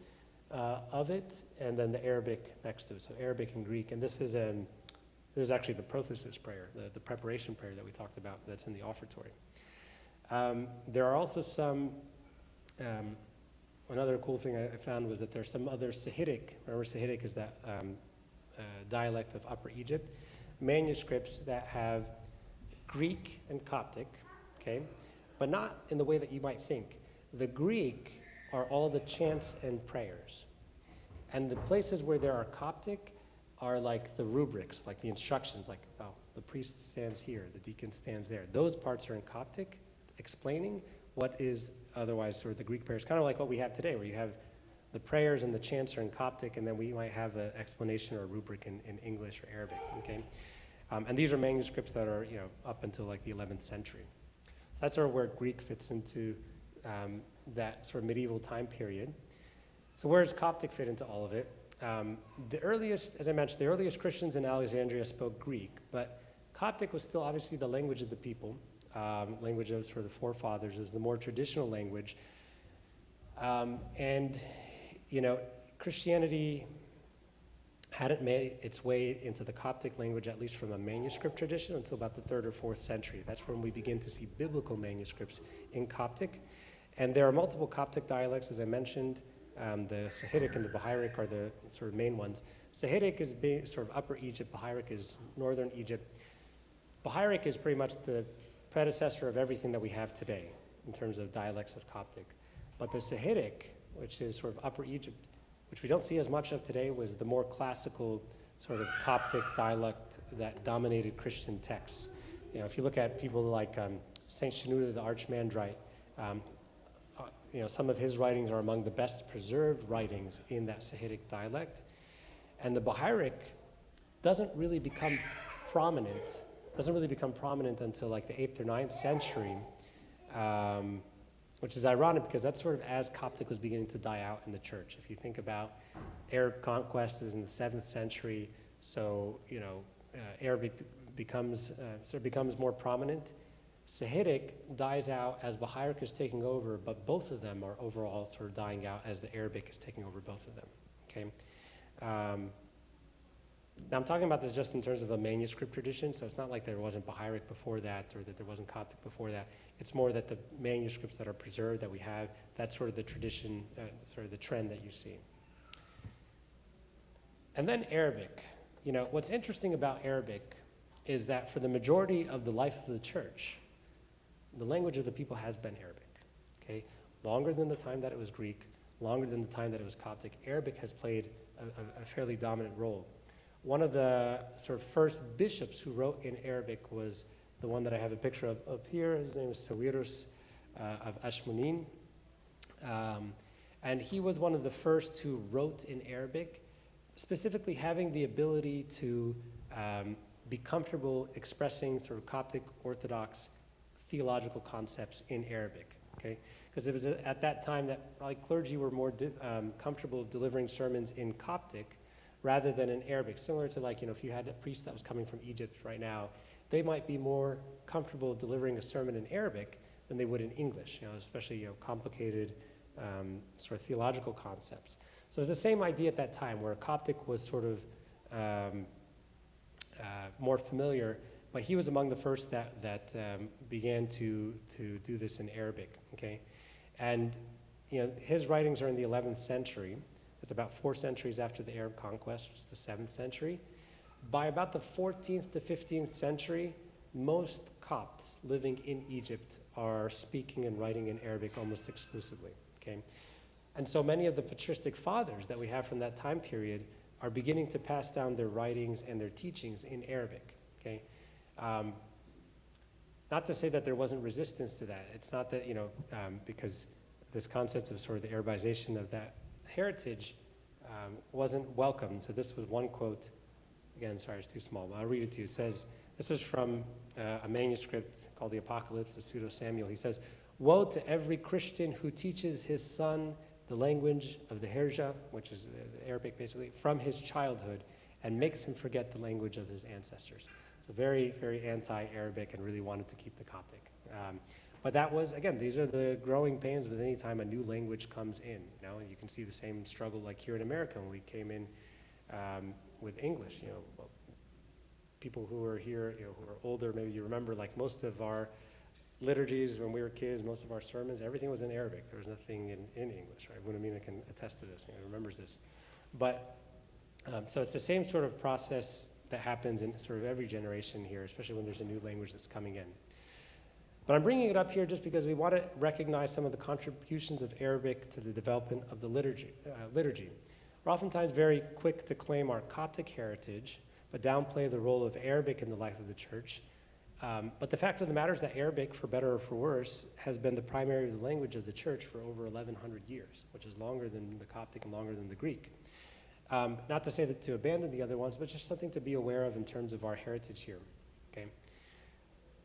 of it, and then the Arabic next to it, so Arabic and Greek. And this is actually the prothesis prayer, the preparation prayer that we talked about that's in the offertory. There are also some, another cool thing I found was that there's some other Sahidic, remember Sahidic is that dialect of Upper Egypt, manuscripts that have Greek and Coptic, okay, but not in the way that you might think. The Greek are all the chants and prayers. And the places where there are Coptic are like the rubrics, like the instructions, like, oh, the priest stands here, the deacon stands there. Those parts are in Coptic, explaining what is otherwise sort of the Greek prayers, kind of like what we have today, where you have the prayers and the chants are in Coptic, and then we might have an explanation or a rubric in English or Arabic, okay? And these are manuscripts that are, up until like the 11th century. So that's sort of where Greek fits into that sort of medieval time period. So where does Coptic fit into all of it? The earliest, as I mentioned, the earliest Christians in Alexandria spoke Greek, but Coptic was still obviously the language of the people, language of sort of the forefathers. It was the more traditional language. Christianity hadn't made its way into the Coptic language, at least from a manuscript tradition, until about the 3rd or 4th century. That's when we begin to see biblical manuscripts in Coptic. And there are multiple Coptic dialects, as I mentioned. The Sahidic and the Baharic are the sort of main ones. Sahidic is sort of Upper Egypt, Baharic is Northern Egypt. Baharic is pretty much the predecessor of everything that we have today in terms of dialects of Coptic. But the Sahidic, which is sort of Upper Egypt, which we don't see as much of today, was the more classical sort of Coptic dialect that dominated Christian texts. If you look at people like Saint Shenouda the Archimandrite, some of his writings are among the best preserved writings in that Sahidic dialect. And the Baharic doesn't really become prominent until like the 8th or 9th century, which is ironic because that's sort of as Coptic was beginning to die out in the church. If you think about Arab conquests in the 7th century, So, Arabic becomes more prominent. Sahidic dies out as Baharic is taking over, but both of them are overall sort of dying out as the Arabic is taking over both of them, okay? Now I'm talking about this just in terms of a manuscript tradition, so it's not like there wasn't Baharic before that or that there wasn't Coptic before that. It's more that the manuscripts that are preserved, that we have, that's sort of the tradition, sort of the trend that you see. And then Arabic. What's interesting about Arabic is that for the majority of the life of the church, the language of the people has been Arabic, okay? Longer than the time that it was Greek, longer than the time that it was Coptic, Arabic has played a fairly dominant role. One of the sort of first bishops who wrote in Arabic was the one that I have a picture of up here. His name is Sawirus of Ashmunin. And he was one of the first who wrote in Arabic, specifically having the ability to be comfortable expressing sort of Coptic Orthodox theological concepts in Arabic, okay? Because it was at that time that probably clergy were more comfortable delivering sermons in Coptic rather than in Arabic. Similar to if you had a priest that was coming from Egypt right now, they might be more comfortable delivering a sermon in Arabic than they would in English, especially complicated sort of theological concepts. So it's the same idea at that time where Coptic was sort of more familiar, but he was among the first that began to do this in Arabic, okay? And his writings are in the 11th century. It's about 4 centuries after the Arab conquest, which is the 7th century. By about the 14th to 15th century, most Copts living in Egypt are speaking and writing in Arabic almost exclusively, okay? And so many of the patristic fathers that we have from that time period are beginning to pass down their writings and their teachings in Arabic, okay? Not to say that there wasn't resistance to that. It's not that, because this concept of sort of the Arabization of that heritage wasn't welcomed. So this was one quote. Again, sorry, it's too small, but I'll read it to you. It says, this was from a manuscript called the Apocalypse of Pseudo-Samuel. He says, "Woe to every Christian who teaches his son the language of the Herja," which is the Arabic basically, "from his childhood and makes him forget the language of his ancestors." So very, very anti-Arabic and really wanted to keep the Coptic. But that was, again, these are the growing pains with any time a new language comes in. You can see the same struggle like here in America when we came in with English. People who are here, who are older, maybe you remember, like most of our liturgies when we were kids, most of our sermons, everything was in Arabic. There was nothing in English, right? Wilhelmina can attest to this, remembers this. But, so it's the same sort of process that happens in sort of every generation here, especially when there's a new language that's coming in. But I'm bringing it up here just because we want to recognize some of the contributions of Arabic to the development of the liturgy. We're oftentimes very quick to claim our Coptic heritage, but downplay the role of Arabic in the life of the church. But the fact of the matter is that Arabic, for better or for worse, has been the primary language of the church for over 1,100 years, which is longer than the Coptic and longer than the Greek. Not to say that to abandon the other ones, but just something to be aware of in terms of our heritage here, okay?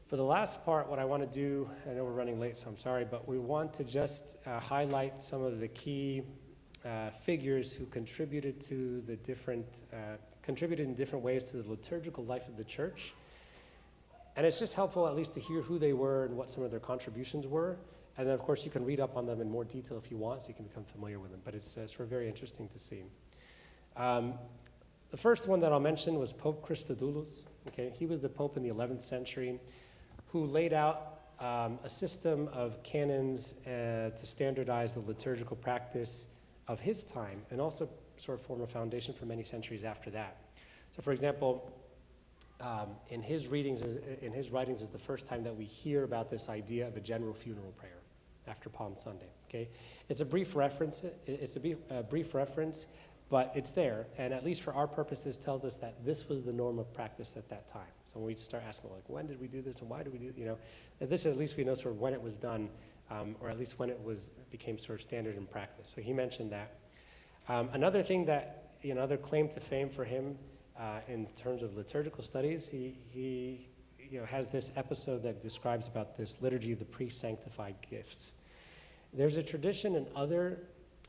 For the last part, what I want to do, I know we're running late, so I'm sorry, but we want to just highlight some of the key figures who contributed to the contributed in different ways to the liturgical life of the church. And it's just helpful at least to hear who they were and what some of their contributions were. And then, of course, you can read up on them in more detail if you want, so you can become familiar with them. But it's sort of very interesting to see. The first one that I'll mention was Pope Christodulus. Okay, he was the Pope in the 11th century who laid out a system of canons to standardize the liturgical practice of his time and also sort of form a foundation for many centuries after that. So, for example, in his writings is the first time that we hear about this idea of a general funeral prayer after Palm Sunday. Okay, it's a brief reference. It's a brief reference, but it's there, and at least for our purposes, tells us that this was the norm of practice at that time. So when we start asking, like, when did we do this, and why did we do, at this at least we know sort of when it was done, or at least when it became sort of standard in practice. So he mentioned that. Another thing that, another claim to fame for him in terms of liturgical studies, he has this episode that describes about this liturgy of the pre-sanctified gifts. There's a tradition in other,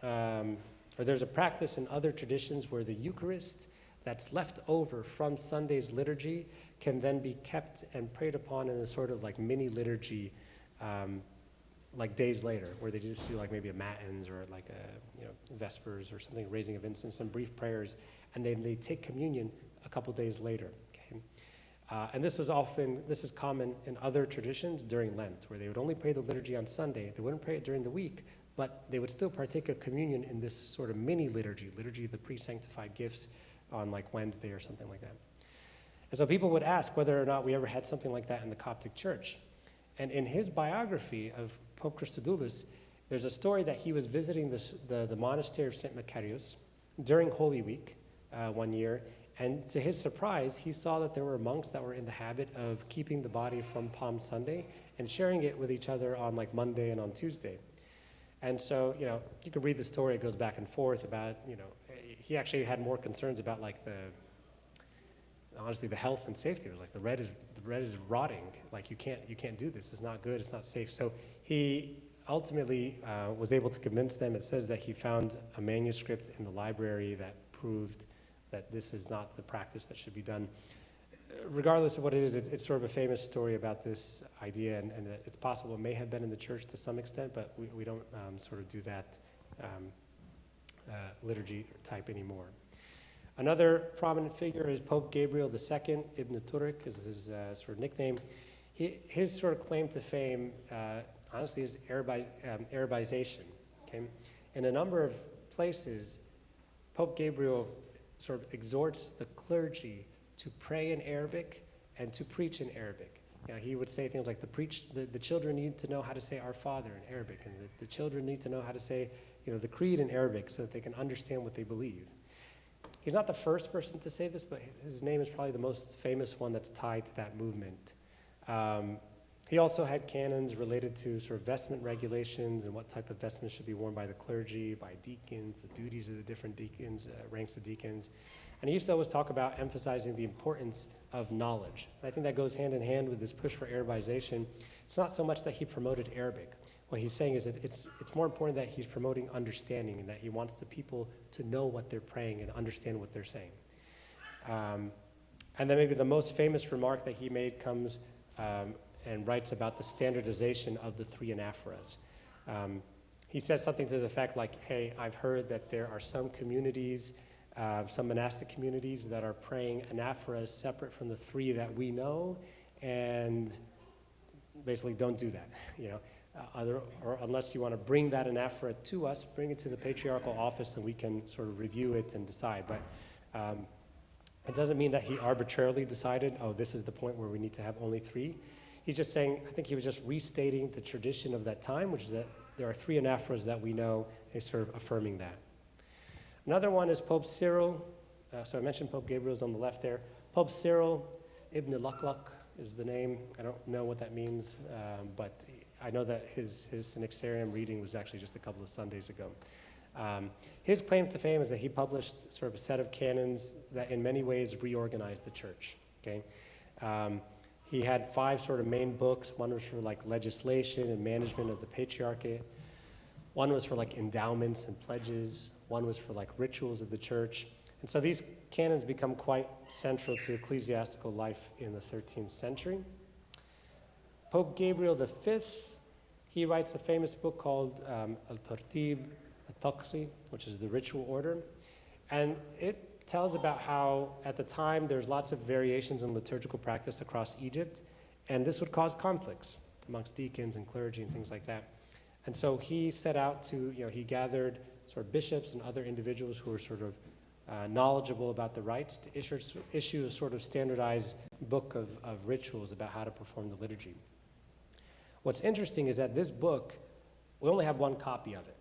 or there's a practice in other traditions where the Eucharist that's left over from Sunday's liturgy can then be kept and prayed upon in a sort of like mini liturgy like days later, where they just do like maybe a matins or like a vespers or something, raising of incense, some brief prayers, and then they take communion a couple days later. Okay? And this is common in other traditions during Lent, where they would only pray the liturgy on Sunday. They wouldn't pray it during the week, but they would still partake of communion in this sort of mini liturgy of the pre-sanctified gifts on like Wednesday or something like that. And so people would ask whether or not we ever had something like that in the Coptic Church. And in his biography of Pope Christodoulos, there's a story that he was visiting the monastery of St. Macarius during Holy Week one year, and to his surprise, he saw that there were monks that were in the habit of keeping the body from Palm Sunday and sharing it with each other on like Monday and on Tuesday. And so, you can read the story, it goes back and forth about, he actually had more concerns about like honestly, the health and safety. It was like the bread is rotting. Like you can't do this. It's not good. It's not safe. So he ultimately was able to convince them. It says that he found a manuscript in the library that proved that this is not the practice that should be done. Regardless of what it is, it's sort of a famous story about this idea, and it's possible it may have been in the church to some extent, but we don't sort of do that liturgy type anymore. Another prominent figure is Pope Gabriel II, Ibn Turik is his sort of nickname. His sort of claim to fame, honestly, is Arabization. Okay? In a number of places, Pope Gabriel sort of exhorts the clergy to pray in Arabic and to preach in Arabic. He would say things like the children need to know how to say Our Father in Arabic, and the children need to know how to say the creed in Arabic so that they can understand what they believe. He's not the first person to say this, but his name is probably the most famous one that's tied to that movement. He also had canons related to sort of vestment regulations and what type of vestments should be worn by the clergy, by deacons, the duties of the different deacons, ranks of deacons. And he used to always talk about emphasizing the importance of knowledge. And I think that goes hand in hand with this push for Arabization. It's not so much that he promoted Arabic. What he's saying is that it's more important that he's promoting understanding, and that he wants the people to know what they're praying and understand what they're saying. And then maybe the most famous remark that he made comes and writes about the standardization of the three anaphoras. He says something to the effect like, hey, I've heard that there are some communities, some monastic communities that are praying anaphoras separate from the three that we know, and basically don't do that, or unless you want to bring that anaphora to us, bring it to the patriarchal office and we can sort of review it and decide. But it doesn't mean that he arbitrarily decided, oh, this is the point where we need to have only three. He's just saying, I think he was just restating the tradition of that time, which is that there are three anaphoras that we know, and he's sort of affirming that. Another one is Pope Cyril. So I mentioned Pope Gabriel is on the left there. Pope Cyril Ibn Lukluk is the name. I don't know what that means, but I know that his Synaxarium reading was actually just a couple of Sundays ago. His claim to fame is that he published sort of a set of canons that in many ways reorganized the church. Okay? He had 5 sort of main books. One was for like legislation and management of the patriarchate. One was for like endowments and pledges. One was for like rituals of the church. And so these canons become quite central to ecclesiastical life in the 13th century. Pope Gabriel V, he writes a famous book called Al-Tartib Al-Taqsi, which is the ritual order. And it tells about how, at the time, there's lots of variations in liturgical practice across Egypt, and this would cause conflicts amongst deacons and clergy and things like that. And so he set out to, he gathered sort of bishops and other individuals who were sort of knowledgeable about the rites to issue a sort of standardized book of rituals about how to perform the liturgy. What's interesting is that this book, we only have one copy of it.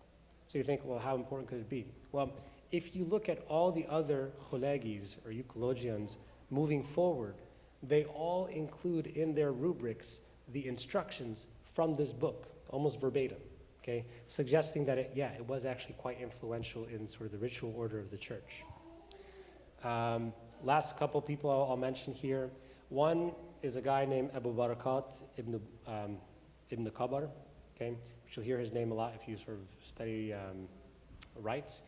So you think, well, how important could it be? Well, if you look at all the other cholegis or euchologians moving forward, they all include in their rubrics the instructions from this book, almost verbatim, okay? Suggesting that it was actually quite influential in sort of the ritual order of the church. Last couple people I'll mention here. One is a guy named Abu Barakat Ibn Qabar, okay? Which you'll hear his name a lot if you sort of study rites.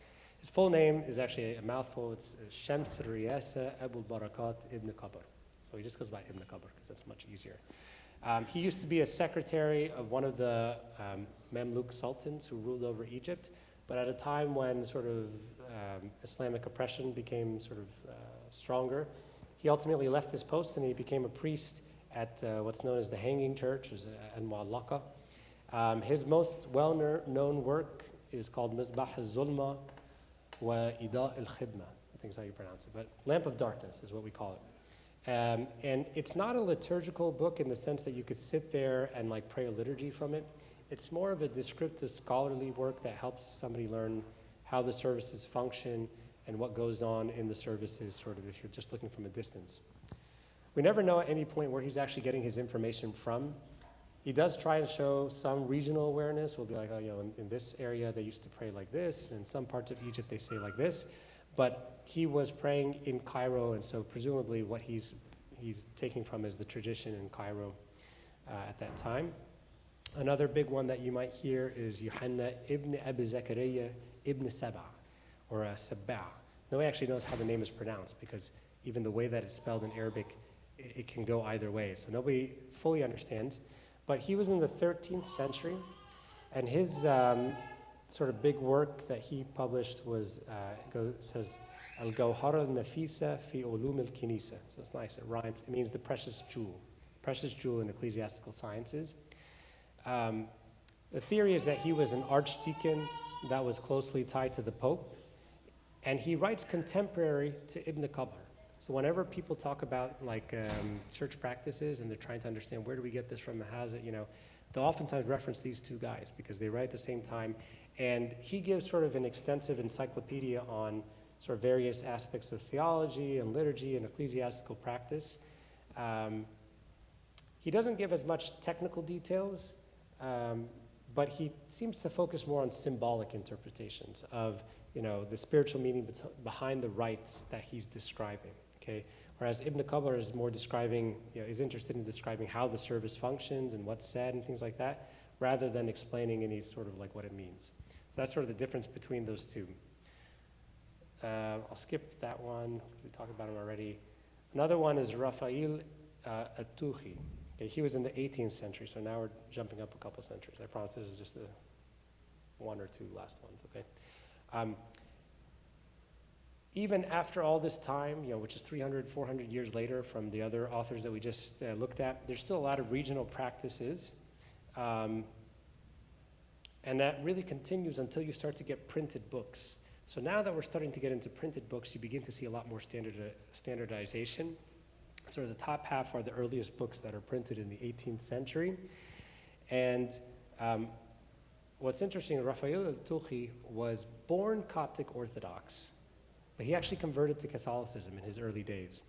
His full name is actually a mouthful. It's Shams Riyasa Abu Barakat Ibn Qabr. So he just goes by Ibn Qabr because that's much easier. He used to be a secretary of one of the Mamluk sultans who ruled over Egypt, but at a time when sort of Islamic oppression became sort of stronger, he ultimately left his post and he became a priest at what's known as the Hanging Church, Al-Mu'allaqa. His most well-known work is called Misbah al-Zulma wa Ida al-Khidma. I think is how you pronounce it, but Lamp of Darkness is what we call it. And it's not a liturgical book in the sense that you could sit there and like pray a liturgy from it. It's more of a descriptive scholarly work that helps somebody learn how the services function and what goes on in the services, sort of if you're just looking from a distance. We never know at any point where he's actually getting his information from. He does try to show some regional awareness. We'll be like, oh, you know, in this area they used to pray like this, and in some parts of Egypt they say like this. But he was praying in Cairo, and so presumably what he's taking from is the tradition in Cairo at that time. Another big one that you might hear is Yohanna ibn Abi Zakaria ibn Sabah, or Sabah. Nobody actually knows how the name is pronounced because even the way that it's spelled in Arabic, it can go either way. So nobody fully understands. But he was in the 13th century, and his sort of big work that he published was, says, Al-Gawhara al-Nafisa fi ulum al-Kinisa. So it's nice, it rhymes. It means the precious jewel in ecclesiastical sciences. The theory is that he was an archdeacon that was closely tied to the Pope, and he writes contemporary to Ibn Qabr. So whenever people talk about like church practices and they're trying to understand where do we get this from and how is it, you know, they'll oftentimes reference these two guys because they write at the same time. And he gives sort of an extensive encyclopedia on sort of various aspects of theology and liturgy and ecclesiastical practice. He doesn't give as much technical details, but he seems to focus more on symbolic interpretations of, you know, the spiritual meaning behind the rites that he's describing. Okay, whereas Ibn Qabr is more describing, you know, is interested in describing how the service functions and what's said and things like that, rather than explaining any sort of like what it means. So that's sort of the difference between those two. I'll skip that one. We talked about him already. Another one is Rafael At-Tuhi. Okay, he was in the 18th century, so now we're jumping up a couple centuries. I promise this is just the one or two last ones. Okay. Even after all this time, you know, which is 300, 400 years later from the other authors that we just looked at, there's still a lot of regional practices. And that really continues until you start to get printed books. So now that we're starting to get into printed books, you begin to see a lot more standardization. Sort of the top half are the earliest books that are printed in the 18th century. And what's interesting, Rafael al-Tuhi was born Coptic Orthodox, but he actually converted to Catholicism in his early days.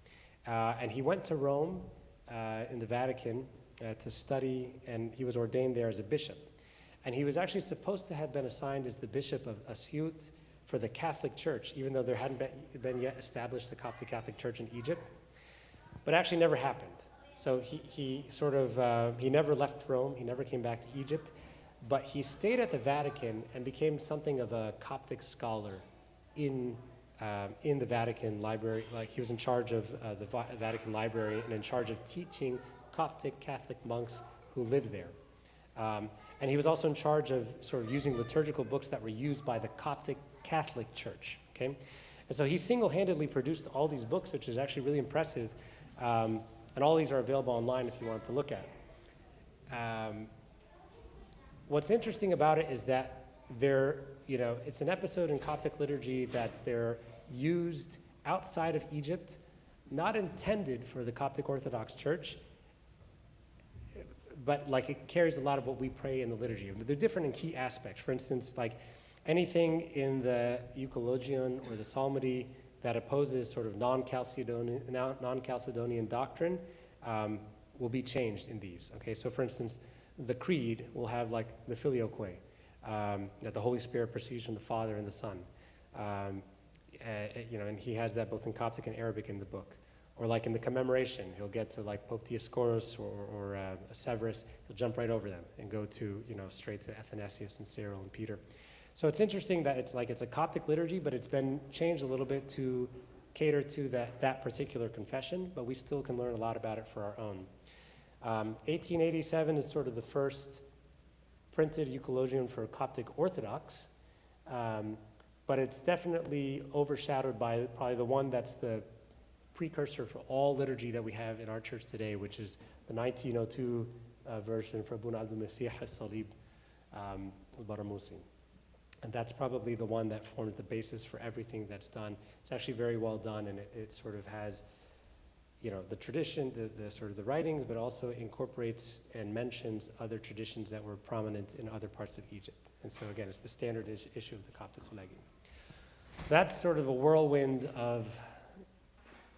And he went to Rome in the Vatican to study, and he was ordained there as a bishop. And he was actually supposed to have been assigned as the bishop of Asyut for the Catholic Church, even though there hadn't been yet established the Coptic Catholic Church in Egypt. But it actually never happened. So he never left Rome, he never came back to Egypt, but he stayed at the Vatican and became something of a Coptic scholar in the Vatican library. Like he was in charge of the Vatican library and in charge of teaching Coptic Catholic monks who lived there. And he was also in charge of sort of using liturgical books that were used by the Coptic Catholic Church. Okay? And so he single-handedly produced all these books, which is actually really impressive. And all these are available online if you want to look at. What's interesting about it is that it's an episode in Coptic liturgy that they're used outside of Egypt, not intended for the Coptic Orthodox Church, but like it carries a lot of what we pray in the liturgy. They're different in key aspects. For instance, like anything in the Euchologion or the Psalmody that opposes sort of non-Chalcedonian doctrine will be changed in these. Okay, so for instance, the Creed will have like the Filioque, that the Holy Spirit proceeds from the Father and the Son. And he has that both in Coptic and Arabic in the book. Or like in the commemoration, he'll get to like Pope Dioscorus or Severus, he'll jump right over them and go to, straight to Athanasius and Cyril and Peter. So it's interesting that it's a Coptic liturgy, but it's been changed a little bit to cater to that particular confession, but we still can learn a lot about it for our own. 1887 is sort of the first printed euchologium for Coptic Orthodox, but it's definitely overshadowed by probably the one that's the precursor for all liturgy that we have in our church today, which is the 1902 version for Abuna Abdul Masih al-Salib al-Baramusi. And that's probably the one that forms the basis for everything that's done. It's actually very well done, and it sort of has, the tradition, the sort of the writings, but also incorporates and mentions other traditions that were prominent in other parts of Egypt. And so again, it's the standard issue of the Coptic Collegium. So that's sort of a whirlwind of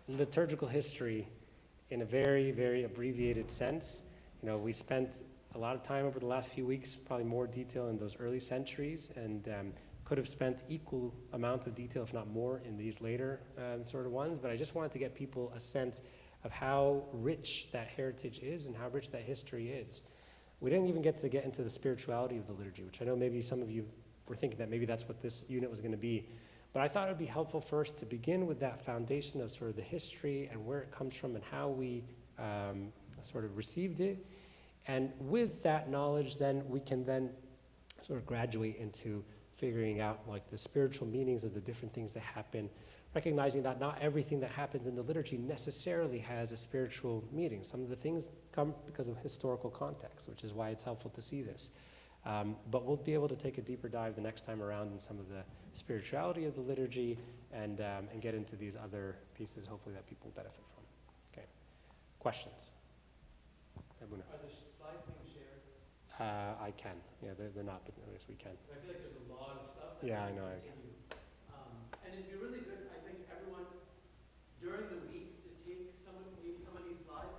liturgical history in a very, very abbreviated sense. We spent a lot of time over the last few weeks, probably more detail in those early centuries, and could have spent equal amount of detail, if not more, in these later sort of ones. But I just wanted to get people a sense of how rich that heritage is and how rich that history is. We didn't even get into the spirituality of the liturgy, which I know maybe some of you were thinking that maybe that's what this unit was going to be. But I thought it would be helpful first to begin with that foundation of sort of the history and where it comes from and how we sort of received it. And with that knowledge, then we can then sort of graduate into figuring out like the spiritual meanings of the different things that happen, recognizing that not everything that happens in the liturgy necessarily has a spiritual meaning. Some of the things come because of historical context, which is why it's helpful to see this. But we'll be able to take a deeper dive the next time around in some of the spirituality of the liturgy and get into these other pieces, hopefully, that people benefit from. Okay. Questions? Abuna. Are the slides being shared? I can. Yeah, they're not, but yes, we can. I feel like there's a lot of stuff that Yeah, I know. continue. And it'd be really good, I think, everyone during the week to take some of these slides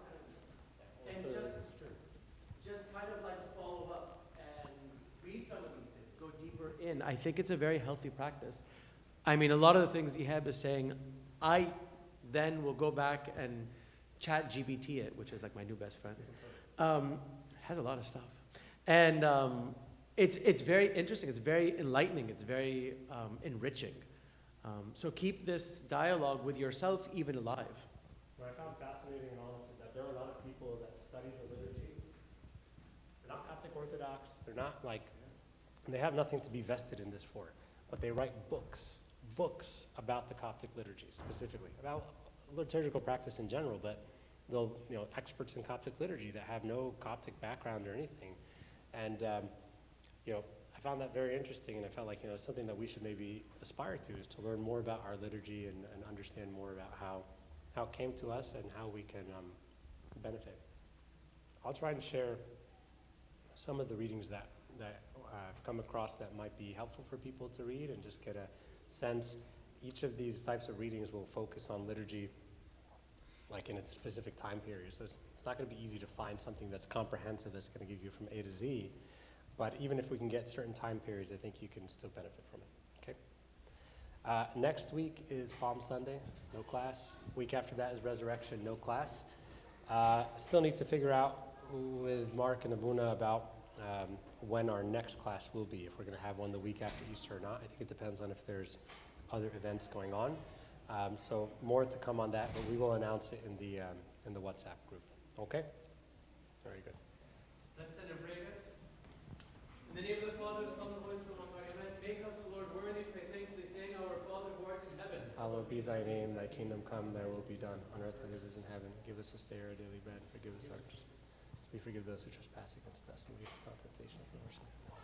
and just kind of like follow up and read some of these things, go deeper in. I think it's a very healthy practice. I mean, a lot of the things Ihab is saying, I then will go back and chat GPT it, which is like my new best friend. Has a lot of stuff. And it's very interesting, it's very enlightening, it's very enriching. So keep this dialogue with yourself even alive. What I found fascinating in all this is that there are a lot of people that study the liturgy. They're not Coptic Orthodox, they're not they have nothing to be vested in this for, but they write books about the Coptic liturgy specifically, about liturgical practice in general, but they'll, experts in Coptic liturgy that have no Coptic background or anything. And, I found that very interesting, and I felt like, it's something that we should maybe aspire to, is to learn more about our liturgy and understand more about how it came to us and how we can benefit. I'll try and share some of the readings that I've come across that might be helpful for people to read and just get a sense. Each of these types of readings will focus on liturgy like in a specific time period. So it's not going to be easy to find something that's comprehensive that's going to give you from A to Z. But even if we can get certain time periods, I think you can still benefit from it. Okay. Next week is Palm Sunday, no class. Week after that is Resurrection, no class. Still need to figure out with Mark and Abuna about when our next class will be, if we're going to have one the week after Easter or not. I think it depends on if there's other events going on. So more to come on that, but we will announce it in the WhatsApp group. Okay? Very good. Let's send a prayer, guys. In the name of the Father, Son, and the Holy Spirit, amen. Make us, O Lord, worthy to pray thankfully, saying, Our Father who art in heaven. Hallowed be thy name, thy kingdom come, thy will be done, on earth as it is in heaven. Give us this day our daily bread. Forgive us our trespasses. We forgive those who trespass against us, and lead us not into temptation, but deliver us from evil.